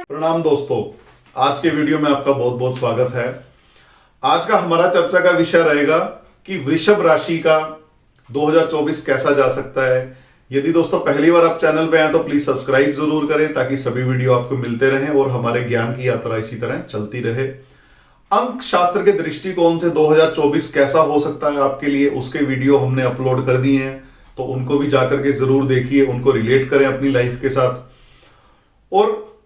प्रणाम दोस्तों, आज के वीडियो में आपका बहुत बहुत स्वागत है। आज का हमारा चर्चा का विषय रहेगा कि वृषभ राशि का 2024 कैसा जा सकता है। यदि दोस्तों पहली बार आप चैनल पे आए तो प्लीज सब्सक्राइब जरूर करें ताकि सभी वीडियो आपको मिलते रहें और हमारे ज्ञान की यात्रा इसी तरह चलती रहे। अंक शास्त्र के दृष्टिकोण से 2024 कैसा हो सकता है आपके लिए, उसके वीडियो हमने अपलोड कर दिए हैं, तो उनको भी जाकर के जरूर देखिए, उनको रिलेट करें अपनी लाइफ के साथ। और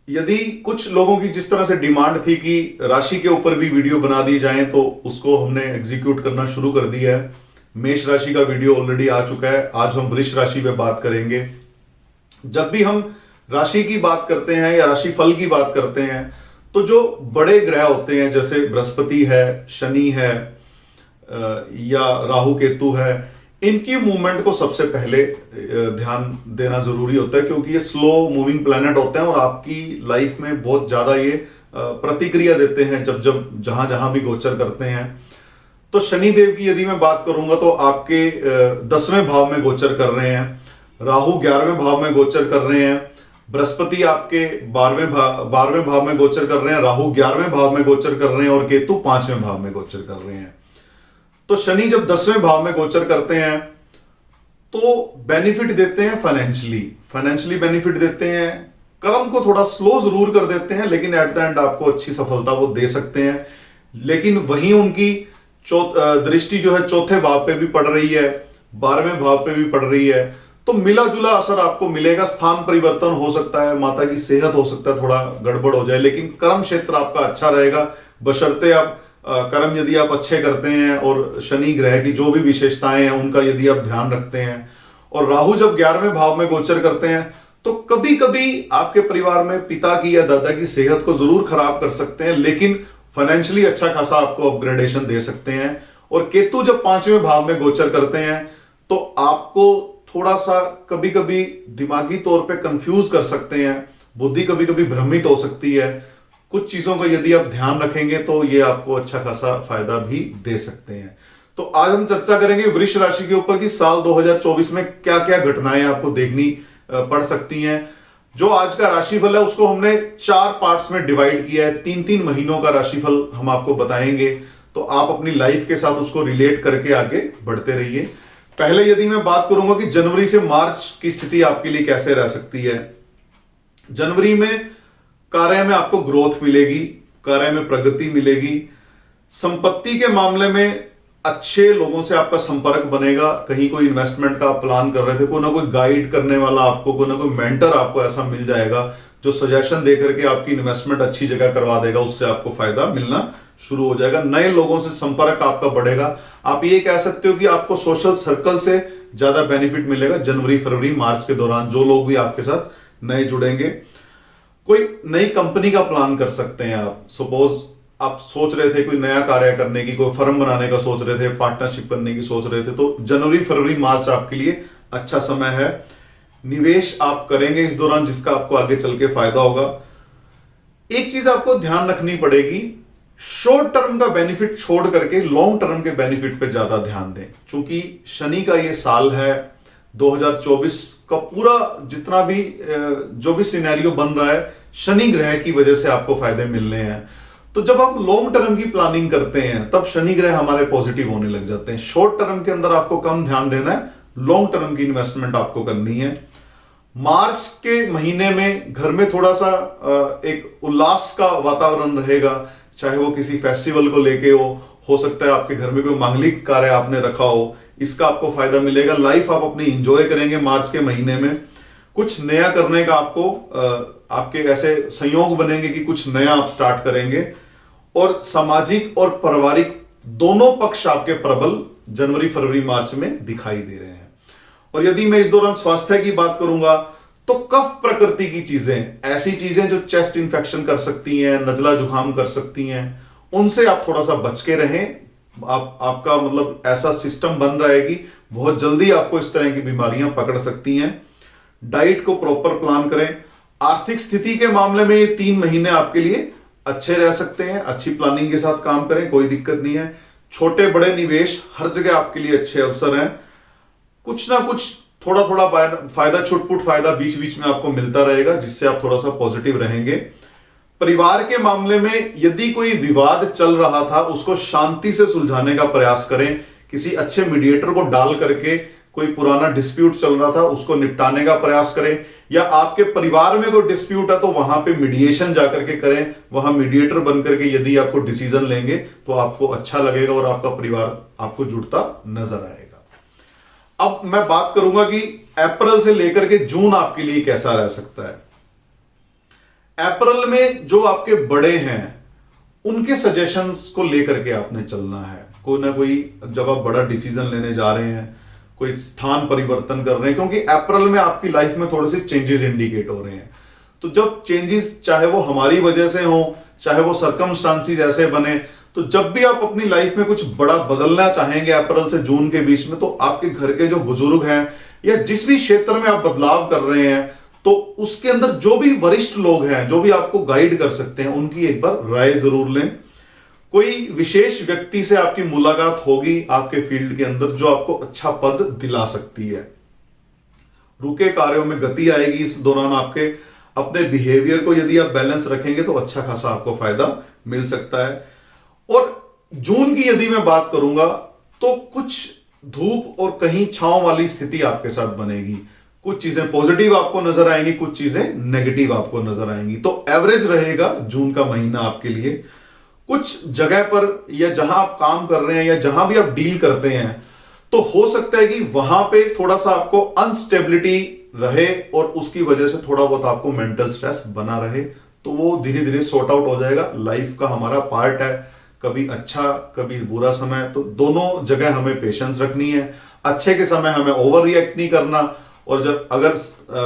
यदि कुछ लोगों की जिस तरह से डिमांड थी कि राशि के ऊपर भी वीडियो बना दी जाए, तो उसको हमने एग्जीक्यूट करना शुरू कर दिया है। मेष राशि का वीडियो ऑलरेडी आ चुका है। आज हम वृष राशि पे बात करेंगे। जब भी हम राशि की बात करते हैं या राशि फल की बात करते हैं, तो जो बड़े ग्रह होते हैं जैसे बृहस्पति है, शनि है या राहु केतु है, इनकी मूवमेंट को सबसे पहले ध्यान देना जरूरी होता है, क्योंकि ये स्लो मूविंग प्लैनेट होते हैं और आपकी लाइफ में बहुत ज्यादा ये प्रतिक्रिया देते हैं जब जब जहां जहां भी गोचर करते हैं। तो शनि देव की यदि मैं बात करूंगा तो आपके 10वें भाव में गोचर कर रहे हैं, राहु 11वें भाव में गोचर कर रहे हैं, बृहस्पति आपके 12वें भाव में गोचर कर रहे हैं, राहु 11वें भाव में गोचर कर रहे हैं और केतु 5वें भाव में गोचर कर रहे हैं। तो शनि जब 10वें भाव में गोचर करते हैं तो बेनिफिट देते हैं फाइनेंशियली बेनिफिट देते हैं। कर्म को थोड़ा स्लो जरूर कर देते हैं, लेकिन एट द एंड आपको अच्छी सफलता वो दे सकते हैं। लेकिन वहीं उनकी दृष्टि जो है चौथे भाव पे भी पड़ रही है, 12वें भाव पे भी पड़ रही है, तो मिला जुला असर आपको मिलेगा। स्थान परिवर्तन हो सकता है, माता की सेहत हो सकता है थोड़ा गड़बड़ हो जाए, लेकिन कर्म क्षेत्र आपका अच्छा रहेगा, बशर्ते आप कर्म यदि आप अच्छे करते हैं और शनि ग्रह की जो भी विशेषताएं हैं उनका यदि आप ध्यान रखते हैं। और राहु जब 11वें भाव में गोचर करते हैं तो कभी कभी आपके परिवार में पिता की या दादा की सेहत को जरूर खराब कर सकते हैं, लेकिन फाइनेंशियली अच्छा खासा आपको अपग्रेडेशन दे सकते हैं। और केतु जब 5वें भाव में गोचर करते हैं तो आपको थोड़ा सा कभी कभी दिमागी तौर पे कंफ्यूज कर सकते हैं, बुद्धि कभी कभी भ्रमित हो सकती है। कुछ चीजों का यदि आप ध्यान रखेंगे तो ये आपको अच्छा खासा फायदा भी दे सकते हैं। तो आज हम चर्चा करेंगे वृष राशि के ऊपर कि साल 2024 में क्या क्या घटनाएं आपको देखनी पड़ सकती हैं। जो आज का राशिफल है उसको हमने 4 पार्ट्स में डिवाइड किया है। 3-3 महीनों का राशिफल हम आपको बताएंगे, तो आप अपनी लाइफ के साथ उसको रिलेट करके आगे बढ़ते रहिए। पहले यदि मैं बात करूंगा कि जनवरी से मार्च की स्थिति आपके लिए कैसे रह सकती है। जनवरी में कार्य में आपको ग्रोथ मिलेगी, कार्य में प्रगति मिलेगी। संपत्ति के मामले में अच्छे लोगों से आपका संपर्क बनेगा। कहीं कोई इन्वेस्टमेंट का आप प्लान कर रहे थे, कोई ना कोई गाइड करने वाला आपको, कोई ना कोई मेंटर आपको ऐसा मिल जाएगा जो सजेशन देकर के आपकी इन्वेस्टमेंट अच्छी जगह करवा देगा, उससे आपको फायदा मिलना शुरू हो जाएगा। नए लोगों से संपर्क आपका बढ़ेगा। आप ये कह सकते हो कि आपको सोशल सर्कल से ज्यादा बेनिफिट मिलेगा जनवरी, फरवरी, मार्च के दौरान। जो लोग भी आपके साथ नए जुड़ेंगे, कोई नई कंपनी का प्लान कर सकते हैं आप। सपोज आप सोच रहे थे कोई नया कार्य करने की, कोई फर्म बनाने का सोच रहे थे, पार्टनरशिप करने की सोच रहे थे, तो जनवरी, फरवरी, मार्च आपके लिए अच्छा समय है। निवेश आप करेंगे इस दौरान जिसका आपको आगे चल के फायदा होगा। एक चीज आपको ध्यान रखनी पड़ेगी, शॉर्ट टर्म का बेनिफिट छोड़ करके लॉन्ग टर्म के बेनिफिट पे ज्यादा ध्यान दें। चूंकि शनि का ये साल है 2024 का पूरा, जितना भी जो भी सिनेरियो बन रहा है शनि ग्रह की वजह से आपको फायदे मिलने हैं। तो जब आप लॉन्ग टर्म की प्लानिंग करते हैं तब शनि ग्रह हमारे पॉजिटिव होने लग जाते हैं। शॉर्ट टर्म के अंदर आपको कम ध्यान देना है, लॉन्ग टर्म की इन्वेस्टमेंट आपको करनी है। मार्च के महीने में घर में थोड़ा सा एक उल्लास का वातावरण रहेगा, चाहे वो किसी फेस्टिवल को लेके हो सकता है आपके घर में कोई मांगलिक कार्य आपने रखा हो, इसका आपको फायदा मिलेगा। लाइफ आप अपनी एंजॉय करेंगे मार्च के महीने में। कुछ नया करने का आपको आपके ऐसे संयोग बनेंगे कि कुछ नया आप स्टार्ट करेंगे। और सामाजिक और पारिवारिक दोनों पक्ष आपके प्रबल जनवरी, फरवरी, मार्च में दिखाई दे रहे हैं। और यदि मैं इस दौरान स्वास्थ्य की बात करूंगा तो कफ प्रकृति की चीजें, ऐसी चीजें जो चेस्ट इंफेक्शन कर सकती हैं, नजला जुकाम कर सकती हैं, उनसे आप थोड़ा सा बच के रहें। आपका मतलब ऐसा सिस्टम बन रहा है कि बहुत जल्दी आपको इस तरह की बीमारियां पकड़ सकती हैं। डाइट को प्रॉपर प्लान करें। आर्थिक स्थिति के मामले में ये 3 महीने आपके लिए अच्छे रह सकते हैं। अच्छी प्लानिंग के साथ काम करें, कोई दिक्कत नहीं है। छोटे बड़े निवेश हर जगह आपके लिए अच्छे अवसर हैं। कुछ ना कुछ थोड़ा थोड़ा फायदा, छुटपुट फायदा बीच बीच में आपको मिलता रहेगा, जिससे आप थोड़ा सा पॉजिटिव रहेंगे। परिवार के मामले में यदि कोई विवाद चल रहा था, उसको शांति से सुलझाने का प्रयास करें। किसी अच्छे मीडिएटर को डाल करके कोई पुराना डिस्प्यूट चल रहा था, उसको निपटाने का प्रयास करें। या आपके परिवार में कोई डिस्प्यूट है तो वहां पे मीडिएशन जाकर के करें, वहां मीडिएटर बन करके यदि आपको डिसीजन लेंगे तो आपको अच्छा लगेगा और आपका परिवार आपको जुड़ता नजर आएगा। अब मैं बात करूंगा कि अप्रैल से लेकर के जून आपके लिए कैसा रह सकता है। अप्रैल में जो आपके बड़े हैं उनके सजेशंस को लेकर के आपने चलना है। कोई ना कोई, जब आप बड़ा डिसीजन लेने जा रहे हैं, कोई स्थान परिवर्तन कर रहे हैं, क्योंकि अप्रैल में आपकी लाइफ में थोड़े से चेंजेस इंडिकेट हो रहे हैं। तो जब चेंजेस, चाहे वो हमारी वजह से हो, चाहे वो सर्कमस्टांसिस ऐसे बने, तो जब भी आप अपनी लाइफ में कुछ बड़ा बदलना चाहेंगे अप्रैल से जून के बीच में, तो आपके घर के जो बुजुर्ग हैं या जिस भी क्षेत्र में आप बदलाव कर रहे हैं, तो उसके अंदर जो भी वरिष्ठ लोग हैं, जो भी आपको गाइड कर सकते हैं, उनकी एक बार राय जरूर लें। कोई विशेष व्यक्ति से आपकी मुलाकात होगी आपके फील्ड के अंदर, जो आपको अच्छा पद दिला सकती है। रुके कार्यों में गति आएगी इस दौरान। आपके अपने बिहेवियर को यदि आप बैलेंस रखेंगे तो अच्छा खासा आपको फायदा मिल सकता है। और जून की यदि मैं बात करूंगा तो कुछ धूप और कहीं छांव वाली स्थिति आपके साथ बनेगी। कुछ चीजें पॉजिटिव आपको नजर आएंगी, कुछ चीजें नेगेटिव आपको नजर आएंगी। तो एवरेज रहेगा जून का महीना आपके लिए। कुछ जगह पर या जहां आप काम कर रहे हैं या जहां भी आप डील करते हैं, तो हो सकता है कि वहां पे थोड़ा सा आपको अनस्टेबिलिटी रहे और उसकी वजह से थोड़ा बहुत आपको मेंटल स्ट्रेस बना रहे। तो वो धीरे धीरे सॉर्ट आउट हो जाएगा। लाइफ का हमारा पार्ट है, कभी अच्छा कभी बुरा समय, तो दोनों जगह हमें पेशेंस रखनी है। अच्छे के समय हमें ओवर रिएक्ट नहीं करना, और जब अगर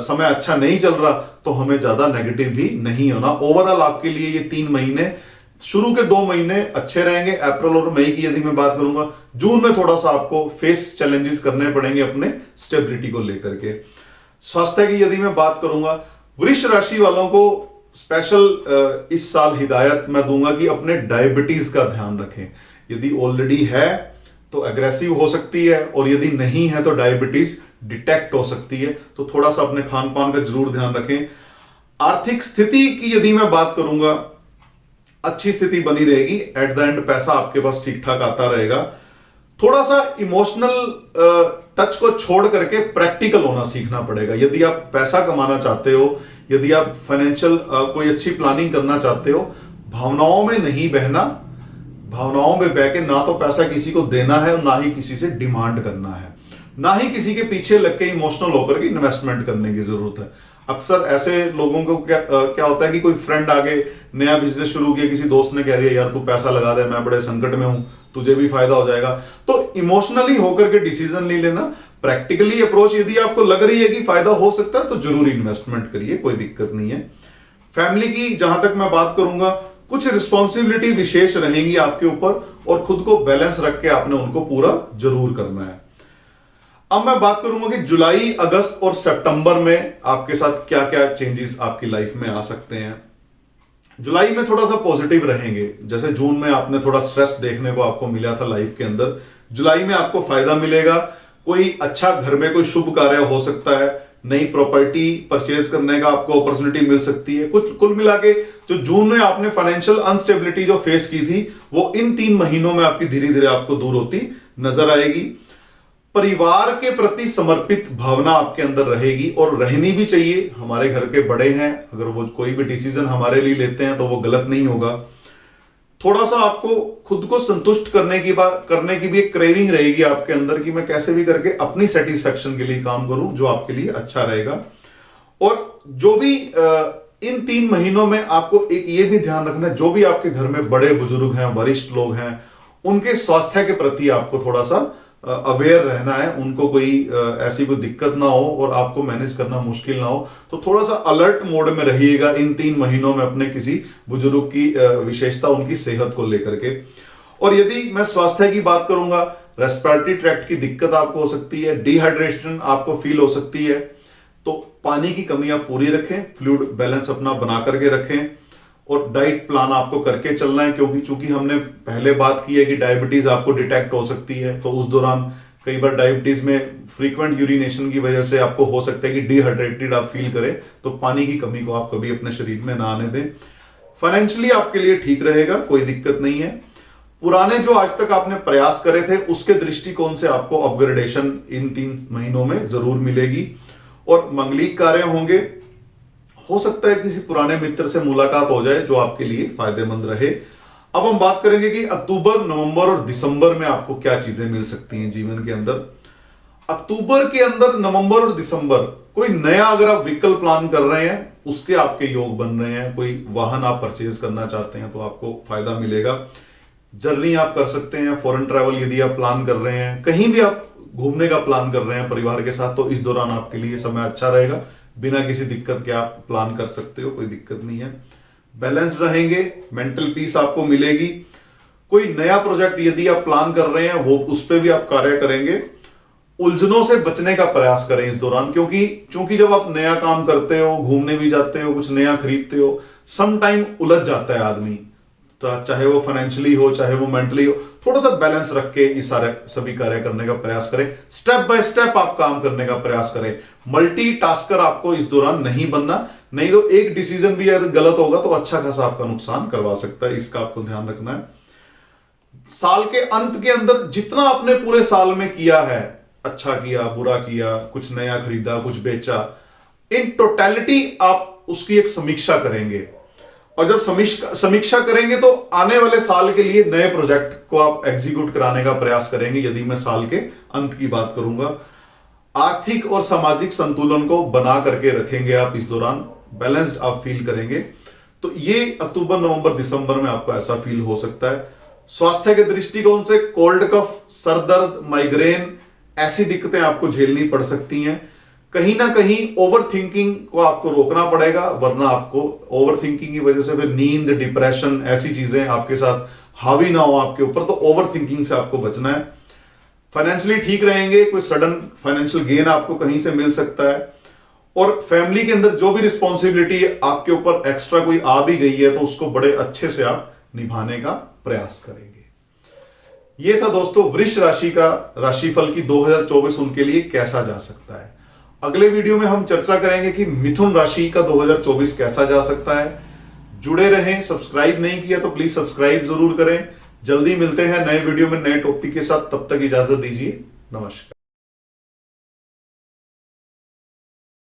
समय अच्छा नहीं चल रहा तो हमें ज्यादा नेगेटिव भी नहीं होना। ओवरऑल आपके लिए ये 3 महीने, शुरू के 2 महीने अच्छे रहेंगे, अप्रैल और मई की यदि मैं बात करूंगा। जून में थोड़ा सा आपको फेस चैलेंजेस करने पड़ेंगे अपने स्टेबिलिटी को लेकर के। स्वास्थ्य की यदि मैं बात करूंगा, वृष राशि वालों को स्पेशल इस साल हिदायत मैं दूंगा कि अपने डायबिटीज का ध्यान रखें। यदि ऑलरेडी है तो एग्रेसिव हो सकती है, और यदि नहीं है तो डायबिटीज डिटेक्ट हो सकती है। तो थोड़ा सा अपने खान पान का जरूर ध्यान रखें। आर्थिक स्थिति की यदि मैं बात करूंगा, अच्छी स्थिति बनी रहेगी। एट द एंड पैसा आपके पास ठीक ठाक आता रहेगा। थोड़ा सा इमोशनल टच को छोड़ करके प्रैक्टिकल होना सीखना पड़ेगा। यदि आप पैसा कमाना चाहते हो, यदि आप फाइनेंशियल कोई अच्छी प्लानिंग करना चाहते हो, भावनाओं में नहीं बहना। भावनाओं में बह के ना तो पैसा किसी को देना है, ना ही किसी से डिमांड करना है, ना ही किसी के पीछे लग के इमोशनल होकर के इन्वेस्टमेंट करने की जरूरत है। अक्सर ऐसे लोगों को क्या होता है कि कोई फ्रेंड आगे नया बिजनेस शुरू किया, किसी दोस्त ने कह दिया यार तू पैसा लगा दे, मैं बड़े संकट में हूं, तुझे भी फायदा हो जाएगा। तो इमोशनली होकर के डिसीजन नहीं लेना। प्रैक्टिकली अप्रोच, यदि आपको लग रही है कि फायदा हो सकता है तो जरूर इन्वेस्टमेंट करिए, कोई दिक्कत नहीं है। फैमिली की जहां तक मैं बात करूंगा, कुछ रिस्पॉन्सिबिलिटी विशेष रहेंगी आपके ऊपर, और खुद को बैलेंस रख के आपने उनको पूरा जरूर करना है। अब मैं बात करूंगा कि जुलाई, अगस्त और सितंबर में आपके साथ क्या क्या चेंजेस आपकी लाइफ में आ सकते हैं। जुलाई में थोड़ा सा पॉजिटिव रहेंगे। जैसे जून में आपने थोड़ा स्ट्रेस देखने को आपको मिला था लाइफ के अंदर, जुलाई में आपको फायदा मिलेगा। कोई अच्छा घर में कोई शुभ कार्य हो सकता है, नई प्रॉपर्टी परचेज करने का आपको अपॉर्चुनिटी मिल सकती है। कुल मिला के जो जून में आपने फाइनेंशियल अनस्टेबिलिटी जो फेस की थी, वो इन 3 महीनों में आपकी धीरे धीरे आपको दूर होती नजर आएगी। परिवार के प्रति समर्पित भावना आपके अंदर रहेगी, और रहनी भी चाहिए। हमारे घर के बड़े हैं, अगर वो कोई भी डिसीजन हमारे लिए लेते हैं तो वो गलत नहीं होगा। थोड़ा सा आपको खुद को संतुष्ट करने की भी एक क्रेविंग रहेगी आपके अंदर कि मैं कैसे भी करके अपनी सेटिस्फेक्शन के लिए काम करूं, जो आपके लिए अच्छा रहेगा। और जो भी इन 3 महीनों में आपको एक ये भी ध्यान रखना है, जो भी आपके घर में बड़े बुजुर्ग हैं, वरिष्ठ लोग हैं, उनके स्वास्थ्य के प्रति आपको थोड़ा सा अवेयर रहना है। उनको कोई ऐसी कोई दिक्कत ना हो और आपको मैनेज करना मुश्किल ना हो। तो थोड़ा सा अलर्ट मोड में रहिएगा इन 3 महीनों में अपने किसी बुजुर्ग की विशेषता, उनकी सेहत को लेकर के। और यदि मैं स्वास्थ्य की बात करूंगा, रेस्पिरेटरी ट्रैक्ट की दिक्कत आपको हो सकती है, डिहाइड्रेशन आपको फील हो सकती है। तो पानी की कमी आप पूरी रखें, फ्लूइड बैलेंस अपना बना करके रखें, और डाइट प्लान आपको करके चलना है। क्योंकि चूंकि हमने पहले बात की है कि डायबिटीज आपको डिटेक्ट हो सकती है, तो उस दौरान कई बार डायबिटीज में फ्रीक्वेंट यूरिनेशन की वजह से आपको हो सकता है कि डिहाइड्रेटेड आप फील करें, तो पानी की कमी को आप कभी अपने शरीर में ना आने दें। फाइनेंशियली आपके लिए ठीक रहेगा, कोई दिक्कत नहीं है। पुराने जो आज तक आपने प्रयास करे थे उसके दृष्टिकोण से आपको अपग्रेडेशन इन 3 महीनों में जरूर मिलेगी और मंगलिक कार्य होंगे। हो सकता है किसी पुराने मित्र से मुलाकात हो जाए जो आपके लिए फायदेमंद रहे। अब हम बात करेंगे कि अक्टूबर, नवंबर और दिसंबर में आपको क्या चीजें मिल सकती हैं जीवन के अंदर। अक्टूबर के अंदर, नवंबर और दिसंबर, कोई नया अगर आप व्हीकल प्लान कर रहे हैं उसके आपके योग बन रहे हैं। कोई वाहन आप परचेज करना चाहते हैं तो आपको फायदा मिलेगा। जर्नी आप कर सकते हैं, फॉरेन ट्रैवल यदि आप प्लान कर रहे हैं, कहीं भी आप घूमने का प्लान कर रहे हैं परिवार के साथ, तो इस दौरान आपके लिए समय अच्छा रहेगा। बिना किसी दिक्कत के आप प्लान कर सकते हो, कोई दिक्कत नहीं है। बैलेंस रहेंगे, मेंटल पीस आपको मिलेगी। कोई नया प्रोजेक्ट यदि आप प्लान कर रहे हैं वो उस पर भी आप कार्य करेंगे। उलझनों से बचने का प्रयास करें इस दौरान, क्योंकि जब आप नया काम करते हो, घूमने भी जाते हो, कुछ नया खरीदते हो, सम टाइम उलझ जाता है आदमी, तो चाहे वो फाइनेंशियली हो चाहे वो मेंटली हो। थोड़ा सा बैलेंस रख के ये सारे सभी कार्य करने का प्रयास करें। स्टेप बाय स्टेप आप काम करने का प्रयास करें। मल्टीटास्कर आपको इस दौरान नहीं बनना, नहीं तो एक डिसीजन भी अगर गलत होगा तो अच्छा खासा आपका नुकसान करवा सकता है, इसका आपको ध्यान रखना है। साल के अंत के अंदर जितना आपने पूरे साल में किया है, अच्छा किया, बुरा किया, कुछ नया खरीदा, कुछ बेचा, इन टोटलिटी आप उसकी एक समीक्षा करेंगे। और जब समीक्षा करेंगे तो आने वाले साल के लिए नए प्रोजेक्ट को आप एग्जीक्यूट कराने का प्रयास करेंगे। यदि मैं साल के अंत की बात करूंगा, आर्थिक और सामाजिक संतुलन को बना करके रखेंगे आप इस दौरान, बैलेंस्ड आप फील करेंगे। तो ये अक्टूबर, नवंबर, दिसंबर में आपको ऐसा फील हो सकता है। स्वास्थ्य के दृष्टिकोण से कोल्ड कफ, सर दर्द, माइग्रेन, ऐसी दिक्कतें आपको झेलनी पड़ सकती हैं। कहीं ना कहीं ओवर थिंकिंग को आपको रोकना पड़ेगा, वरना आपको ओवर थिंकिंग की वजह से फिर नींद, डिप्रेशन, ऐसी चीजें आपके साथ हावी ना हो आपके ऊपर, तो ओवर थिंकिंग से आपको बचना है। फाइनेंशियली ठीक रहेंगे, कोई सडन फाइनेंशियल गेन आपको कहीं से मिल सकता है। और फैमिली के अंदर जो भी रिस्पॉन्सिबिलिटी आपके ऊपर एक्स्ट्रा कोई आ भी गई है तो उसको बड़े अच्छे से आप निभाने का प्रयास करेंगे। ये था दोस्तों वृष राशि का राशिफल की 2024 उनके लिए कैसा जा सकता है। अगले वीडियो में हम चर्चा करेंगे कि मिथुन राशि का 2024 कैसा जा सकता है। जुड़े रहें। सब्सक्राइब नहीं किया तो प्लीज सब्सक्राइब जरूर करें। जल्दी मिलते हैं नए वीडियो में नए टॉपिक के साथ, तब तक इजाजत दीजिए। नमस्कार।